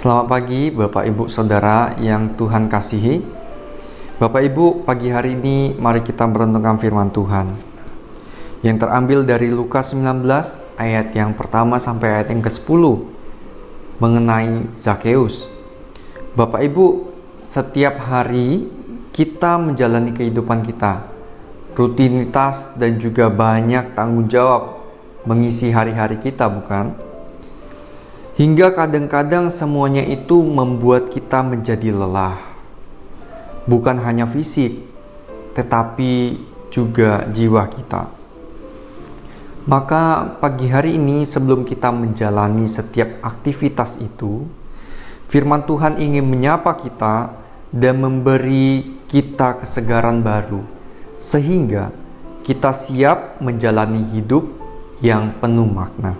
Selamat pagi Bapak Ibu Saudara yang Tuhan kasihi. Bapak Ibu, pagi hari ini mari kita merenungkan firman Tuhan yang terambil dari Lukas 19 ayat yang pertama sampai ayat yang ke-10 mengenai Zakeus. Bapak Ibu, setiap hari kita menjalani kehidupan kita, rutinitas dan juga banyak tanggung jawab mengisi hari-hari kita, bukan? Hingga kadang-kadang semuanya itu membuat kita menjadi lelah. Bukan hanya fisik, tetapi juga jiwa kita. Maka pagi hari ini sebelum kita menjalani setiap aktivitas itu, firman Tuhan ingin menyapa kita dan memberi kita kesegaran baru, sehingga kita siap menjalani hidup yang penuh makna.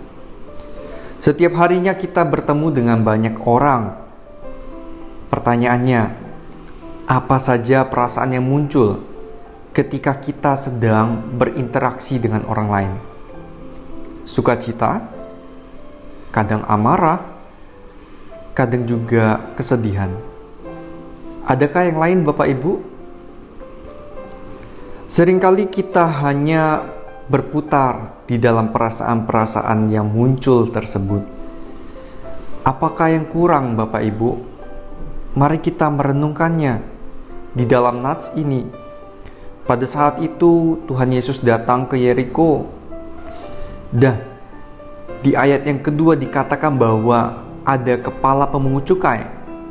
Setiap harinya kita bertemu dengan banyak orang. Pertanyaannya, apa saja perasaan yang muncul ketika kita sedang berinteraksi dengan orang lain? Sukacita, kadang amarah, kadang juga kesedihan. Adakah yang lain Bapak Ibu? Seringkali kita hanya berputar di dalam perasaan-perasaan yang muncul tersebut. Apakah yang kurang Bapak Ibu? Mari kita merenungkannya di dalam nats ini. Pada saat itu Tuhan Yesus datang ke Yeriko. Dan di ayat yang kedua dikatakan bahwa ada kepala pemungut cukai,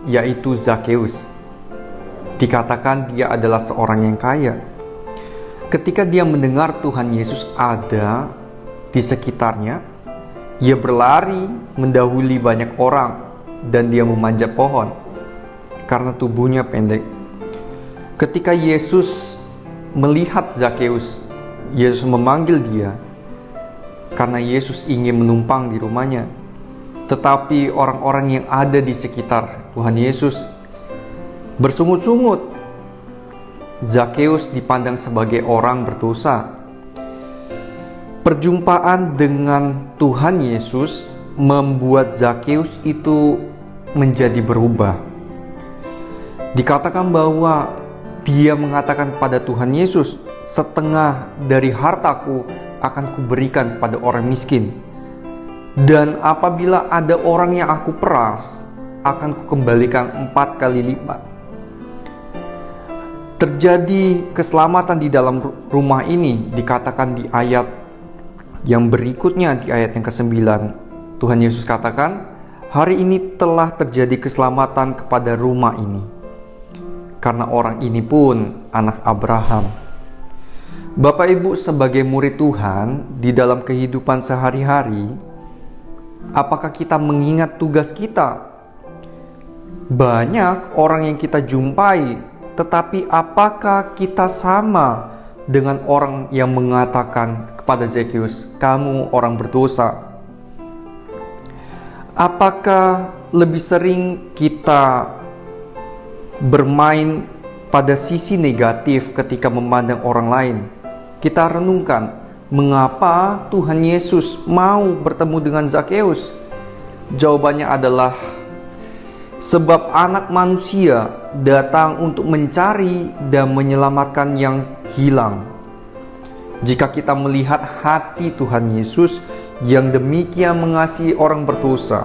yaitu Zakeus. Dikatakan dia adalah seorang yang kaya. Ketika dia mendengar Tuhan Yesus ada di sekitarnya, ia berlari mendahului banyak orang dan dia memanjat pohon karena tubuhnya pendek. Ketika Yesus melihat Zakeus, Yesus memanggil dia karena Yesus ingin menumpang di rumahnya. Tetapi orang-orang yang ada di sekitar Tuhan Yesus bersungut-sungut. Zakeus dipandang sebagai orang berdosa. Perjumpaan dengan Tuhan Yesus membuat Zakeus itu menjadi berubah. Dikatakan bahwa dia mengatakan pada Tuhan Yesus, setengah dari hartaku akan kuberikan pada orang miskin. Dan apabila ada orang yang aku peras, akan kukembalikan 4 kali lipat. Terjadi keselamatan di dalam rumah ini, dikatakan di ayat yang berikutnya, di ayat yang ke-9. Tuhan Yesus katakan, hari ini telah terjadi keselamatan kepada rumah ini, karena orang ini pun anak Abraham. Bapak Ibu, sebagai murid Tuhan di dalam kehidupan sehari-hari, apakah kita mengingat tugas kita? Banyak orang yang kita jumpai, tetapi apakah kita sama dengan orang yang mengatakan kepada Zakeus, kamu orang berdosa? Apakah lebih sering kita bermain pada sisi negatif ketika memandang orang lain? Kita renungkan, mengapa Tuhan Yesus mau bertemu dengan Zakeus? Jawabannya adalah sebab anak manusia datang untuk mencari dan menyelamatkan yang hilang. Jika kita melihat hati Tuhan Yesus yang demikian mengasihi orang berdosa,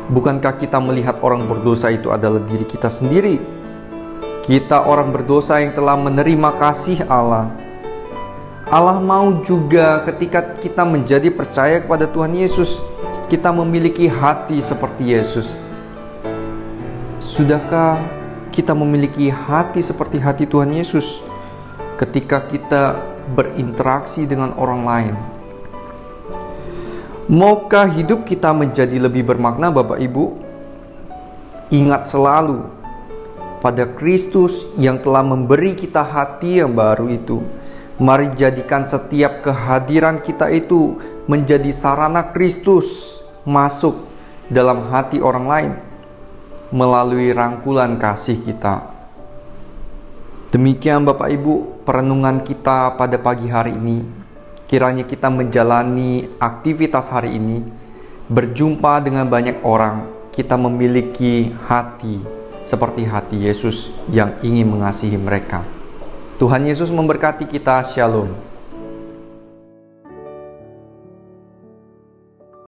bukankah kita melihat orang berdosa itu adalah diri kita sendiri? Kita orang berdosa yang telah menerima kasih Allah. Allah mau juga ketika kita menjadi percaya kepada Tuhan Yesus, kita memiliki hati seperti Yesus. Sudahkah kita memiliki hati seperti hati Tuhan Yesus ketika kita berinteraksi dengan orang lain? Maukah hidup kita menjadi lebih bermakna Bapak Ibu? Ingat selalu pada Kristus yang telah memberi kita hati yang baru itu. Mari jadikan setiap kehadiran kita itu menjadi sarana Kristus masuk dalam hati orang lain melalui rangkulan kasih kita. Demikian Bapak Ibu perenungan kita pada pagi hari ini. Kiranya kita menjalani aktivitas hari ini, berjumpa dengan banyak orang, kita memiliki hati seperti hati Yesus yang ingin mengasihi mereka. Tuhan Yesus memberkati kita. Shalom.